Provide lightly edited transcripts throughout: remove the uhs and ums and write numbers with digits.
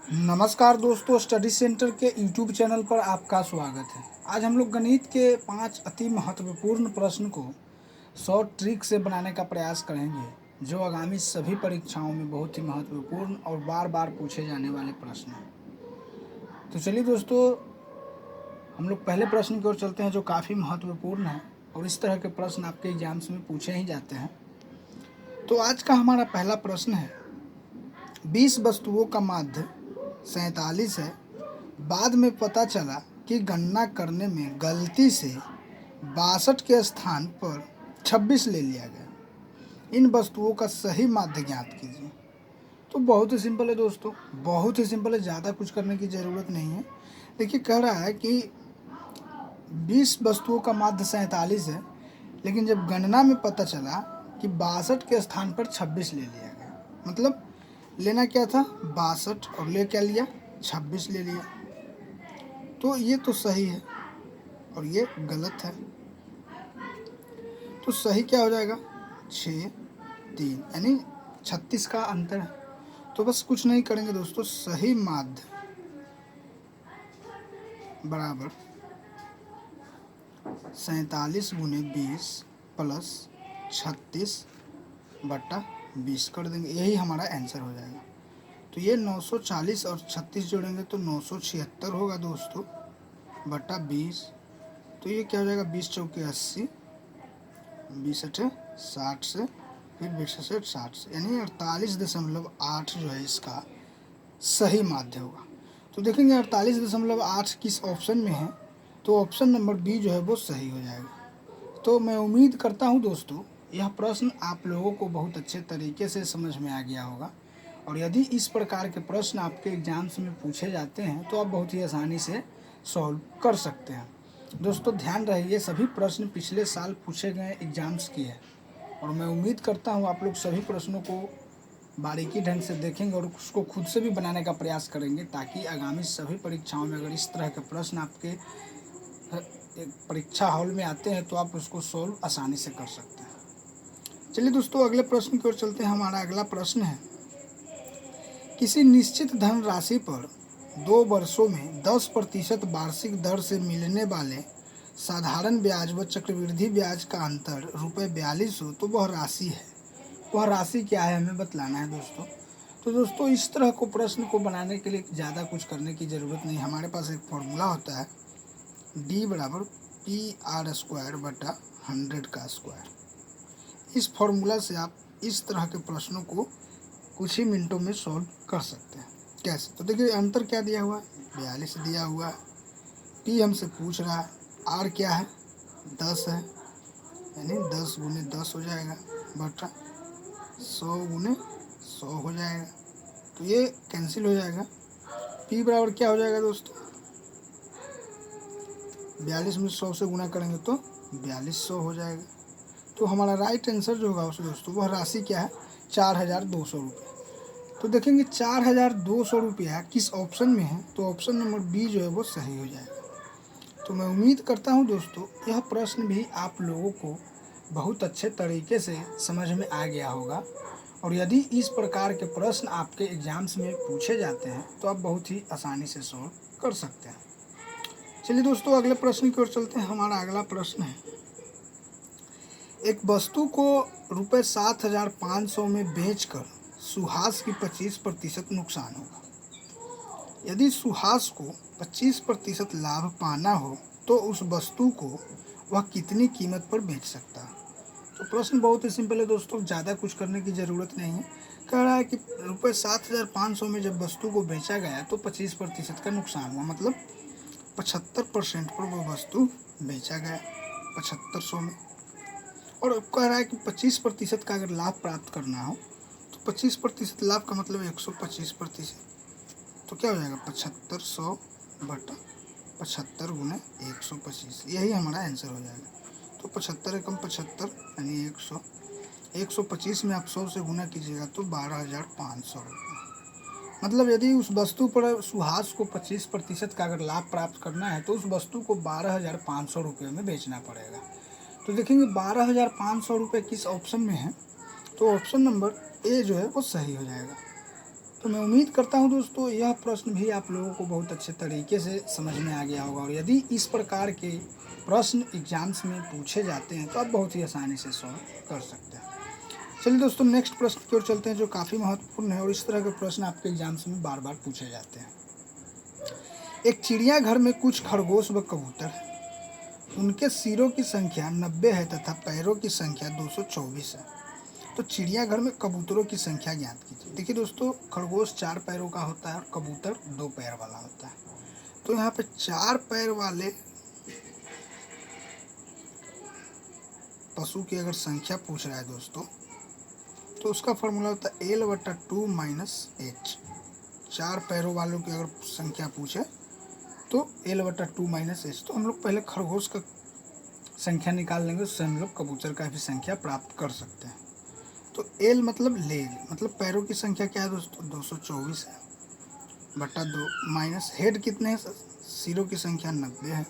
नमस्कार दोस्तों, study centre के यूट्यूब चैनल पर आपका स्वागत है। आज हम लोग गणित के 5 अति महत्वपूर्ण प्रश्न को शॉर्ट ट्रिक से बनाने का प्रयास करेंगे, जो आगामी सभी परीक्षाओं में बहुत ही महत्वपूर्ण और बार बार पूछे जाने वाले प्रश्न हैं। तो चलिए दोस्तों, हम लोग पहले प्रश्न की ओर चलते हैं, जो काफ़ी महत्वपूर्ण है और इस तरह के प्रश्न आपके एग्जाम्स में पूछे ही जाते हैं। तो आज का हमारा पहला प्रश्न है, 20 वस्तुओं का माध्य 47 है। बाद में पता चला कि गणना करने में गलती से 62 के स्थान पर 26 ले लिया गया। इन वस्तुओं का सही माध्य ज्ञात कीजिए। तो बहुत ही सिंपल है दोस्तों, बहुत ही सिंपल है, ज़्यादा कुछ करने की ज़रूरत नहीं है। देखिए, कह रहा है कि 20 वस्तुओं का माध्य 47 है, लेकिन जब गणना में पता चला कि 62 के स्थान पर 26 ले लिया गया। मतलब लेना क्या था, 62, और ले क्या लिया, 26 ले लिया। तो ये तो सही है और ये गलत है। तो सही क्या हो जाएगा, 6, 3, यानी 36 का अंतर है। तो बस कुछ नहीं करेंगे दोस्तों, सही माध्य बराबर 47 गुने 20 प्लस 36/20 कर देंगे। यही हमारा आंसर हो जाएगा। तो ये 940 और 36 जोड़ेंगे तो 976 होगा दोस्तों, बटा 20। तो ये क्या हो जाएगा, 20 चौके 80, 20 अठे 60 से, फिर 20 से 60 से, यानी 48.8 जो है इसका सही माध्य होगा। तो देखेंगे 48.8 किस ऑप्शन में है, तो ऑप्शन नंबर बी जो है वो सही हो जाएगा। तो मैं उम्मीद करता हूँ दोस्तों, यह प्रश्न आप लोगों को बहुत अच्छे तरीके से समझ में आ गया होगा, और यदि इस प्रकार के प्रश्न आपके एग्जाम्स में पूछे जाते हैं तो आप बहुत ही आसानी से सॉल्व कर सकते हैं। दोस्तों ध्यान रहे, ये सभी प्रश्न पिछले साल पूछे गए एग्जाम्स की है, और मैं उम्मीद करता हूँ आप लोग सभी प्रश्नों को बारीकी ढंग से देखेंगे और उसको खुद से भी बनाने का प्रयास करेंगे, ताकि आगामी सभी परीक्षाओं में अगर इस तरह के प्रश्न आपके परीक्षा हॉल में आते हैं तो आप उसको सॉल्व आसानी से कर सकते हैं। चलिए दोस्तों, अगले प्रश्न की ओर चलते हैं। हमारा अगला प्रश्न है, किसी निश्चित धन राशि पर 2 वर्षों में 10% वार्षिक दर से मिलने वाले साधारण ब्याज व चक्रवृद्धि ब्याज का अंतर ₹42 हो, तो वह राशि है। वह राशि क्या है, हमें बतलाना है दोस्तों। तो दोस्तों, इस तरह को प्रश्न को बनाने के लिए ज़्यादा कुछ करने की ज़रूरत नहीं। हमारे पास एक फॉर्मूला होता है, D बराबर PR² बटा 100 का स्क्वायर। इस फॉर्मूला से आप इस तरह के प्रश्नों को कुछ ही मिनटों में सॉल्व कर सकते हैं। कैसे, तो देखिए अंतर क्या दिया हुआ है, 42 दिया हुआ है। P हमसे पूछ रहा है, R क्या है, 10 है, यानी 10 गुने 10 हो जाएगा, बटा 100 गुने 100 हो जाएगा। तो ये कैंसिल हो जाएगा। P बराबर क्या हो जाएगा दोस्तों, 42 में 100 से गुना करेंगे तो 4200 हो जाएगा। तो हमारा राइट आंसर जो होगा उस दोस्तों, वह राशि क्या है, 4200 रुपये। तो देखेंगे 4200 रुपया किस ऑप्शन में है, तो ऑप्शन नंबर बी जो है वो सही हो जाएगा। तो मैं उम्मीद करता हूं दोस्तों, यह प्रश्न भी आप लोगों को बहुत अच्छे तरीके से समझ में आ गया होगा, और यदि इस प्रकार के प्रश्न आपके एग्जाम्स में पूछे जाते हैं तो आप बहुत ही आसानी से सॉल्व कर सकते हैं। चलिए दोस्तों, अगले प्रश्न की ओर चलते हैं। हमारा अगला प्रश्न है, एक वस्तु को ₹7,500 में बेचकर सुहास की 25% नुकसान होगा। यदि सुहास को 25% लाभ पाना हो तो उस वस्तु को वह कितनी कीमत पर बेच सकता है। तो प्रश्न बहुत ही सिंपल है दोस्तों, ज़्यादा कुछ करने की ज़रूरत नहीं है। कह रहा है कि ₹7,500 में जब वस्तु को बेचा गया तो 25% का नुकसान हुआ, मतलब 75% पर वो वस्तु बेचा गया 7500 में। और कह रहा है कि 25% का अगर लाभ प्राप्त करना हो तो 25% लाभ का मतलब 125%। तो क्या हो जाएगा, 7500 बटा 75 गुने 125, यही हमारा आंसर हो जाएगा। तो 75 एकम 75 यानी 100, 125 में आप 100 से गुना कीजिएगा तो 12,500 रुपये। मतलब यदि उस वस्तु पर सुहास को 25% का अगर लाभ प्राप्त करना है तो उस वस्तु को 12,500 रुपये में बेचना पड़ेगा। तो देखेंगे 12,500 रुपये किस ऑप्शन में है, तो ऑप्शन नंबर ए जो है वो सही हो जाएगा। तो मैं उम्मीद करता हूँ दोस्तों यह प्रश्न भी आप लोगों को बहुत अच्छे तरीके से समझ में आ गया होगा, और यदि इस प्रकार के प्रश्न एग्जाम्स में पूछे जाते हैं तो आप बहुत ही आसानी से सॉल्व कर सकते हैं। चलिए दोस्तों नेक्स्ट प्रश्न की ओर चलते हैं, जो काफ़ी महत्वपूर्ण है और इस तरह के प्रश्न आपके एग्जाम्स में बार बार पूछे जाते हैं। एक चिड़ियाघर में कुछ खरगोश व कबूतर हैं। उनके सिरों की संख्या 90 है तथा पैरों की संख्या 224 है। तो चिड़ियाघर में कबूतरों की संख्या ज्ञात कीजिए। देखिए दोस्तों, खरगोश 4 पैरों का होता है और कबूतर 2 पैर वाला होता है। तो यहाँ पे 4 पैर वाले पशु की अगर संख्या पूछ रहा है दोस्तों, तो उसका फॉर्मूला होता है L/2 - H। 4 पैरों वालों की अगर संख्या पूछे तो L/2 - H। तो हम लोग पहले खरगोश का संख्या निकाल लेंगे, उससे हम लोग कबूतर का भी संख्या प्राप्त कर सकते हैं। तो L मतलब लेग, मतलब पैरों की संख्या क्या है दोस्तों, 224 है बटा 2 माइनस हेड कितने हैं, सिरों की संख्या 90 है।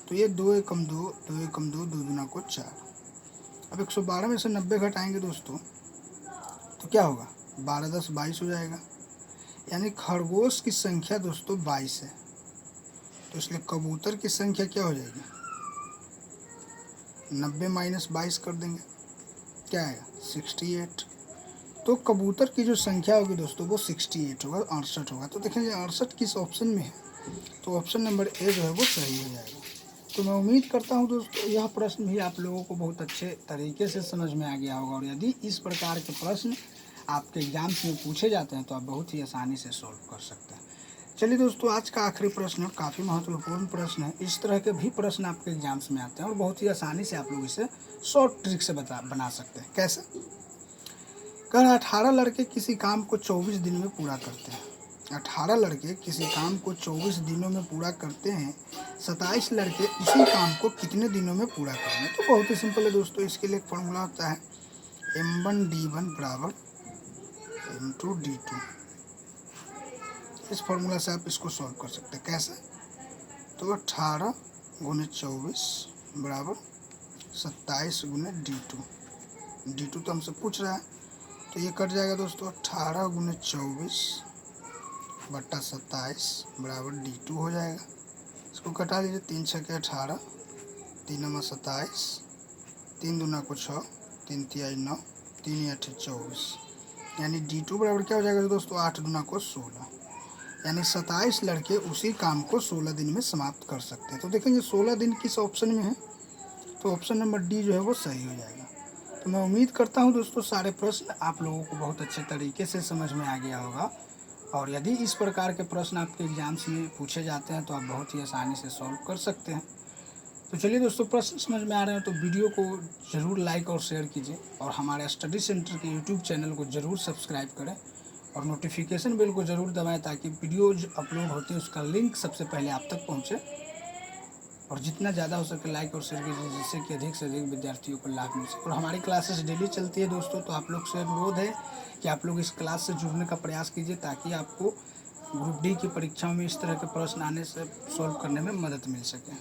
तो ये 2 एकम 2, 2 एकम 2, 2 दूना को 4। अब 112 में से 90 घटाएंगे दोस्तों तो क्या होगा, 12 10 22 हो जाएगा। यानी खरगोश की संख्या दोस्तों 22 है। तो इसलिए कबूतर की संख्या क्या हो जाएगी, 90 माइनस 22 कर देंगे, क्या आएगा 68। तो कबूतर की जो संख्या होगी दोस्तों वो 68 होगा, 68 होगा। तो देखेंगे 68 किस ऑप्शन में है, तो ऑप्शन नंबर ए जो है वो सही हो जाएगा। तो मैं उम्मीद करता हूं दोस्तों यह प्रश्न भी आप लोगों को बहुत अच्छे तरीके से समझ में आ गया होगा, और यदि इस प्रकार के प्रश्न आपके एग्जाम्स में पूछे जाते हैं तो आप बहुत ही आसानी से सॉल्व कर सकते हैं। चलिए दोस्तों, आज का आखिरी प्रश्न और काफ़ी महत्वपूर्ण प्रश्न है। इस तरह के भी प्रश्न आपके एग्जाम्स में आते हैं और बहुत ही आसानी से आप लोग इसे शॉर्ट ट्रिक से बना सकते हैं। कैसे, कल 18 लड़के किसी काम को 24 दिन में पूरा करते हैं। 18 लड़के किसी काम को 24 दिनों में पूरा करते हैं, 27 लड़के उसी काम को कितने दिनों में पूरा करेंगे। तो बहुत ही सिंपल है दोस्तों, इसके लिए एक फॉर्मूला होता है M1D1 बराबर M2D2। इस फॉर्मूला से आप इसको सॉल्व कर सकते हैं। कैसे, तो 18 गुने 24 बराबर 27 गुने D2। D2 तो हमसे पूछ रहा है, तो ये कट जाएगा दोस्तों, 18 गुने 24 बट्टा 27 बराबर D2 हो जाएगा। इसको कटा लीजिए, 3 छके 18, 3 नंबर 27, 3 दूना को 6, 3 तिहाई 9, 3 8 24। यानी D2 बराबर क्या हो जाएगा दोस्तों, 8 दूना को 16। यानी 27 लड़के उसी काम को 16 दिन में समाप्त कर सकते हैं। तो देखेंगे 16 दिन किस ऑप्शन में है, तो ऑप्शन नंबर डी जो है वो सही हो जाएगा। तो मैं उम्मीद करता हूं दोस्तों सारे प्रश्न आप लोगों को बहुत अच्छे तरीके से समझ में आ गया होगा, और यदि इस प्रकार के प्रश्न आपके एग्जाम्स में पूछे जाते हैं तो आप बहुत ही आसानी से सॉल्व कर सकते हैं। तो चलिए दोस्तों, प्रश्न समझ में आ रहे हैं तो वीडियो को ज़रूर लाइक और शेयर कीजिए, और हमारे स्टडी सेंटर के यूट्यूब चैनल को ज़रूर सब्सक्राइब करें और नोटिफिकेशन बेल को ज़रूर दबाएं, ताकि वीडियो जो अपलोड होती है उसका लिंक सबसे पहले आप तक पहुंचे। और जितना ज़्यादा हो सके लाइक और शेयर कीजिए, जिससे कि अधिक से अधिक विद्यार्थियों को लाभ मिल सके। और हमारी क्लासेस डेली चलती है दोस्तों, तो आप लोग से अनुरोध है कि आप लोग इस क्लास से जुड़ने का प्रयास कीजिए, ताकि आपको ग्रुप डी की परीक्षाओं में इस तरह के प्रश्न आने से सॉल्व करने में मदद मिल सके।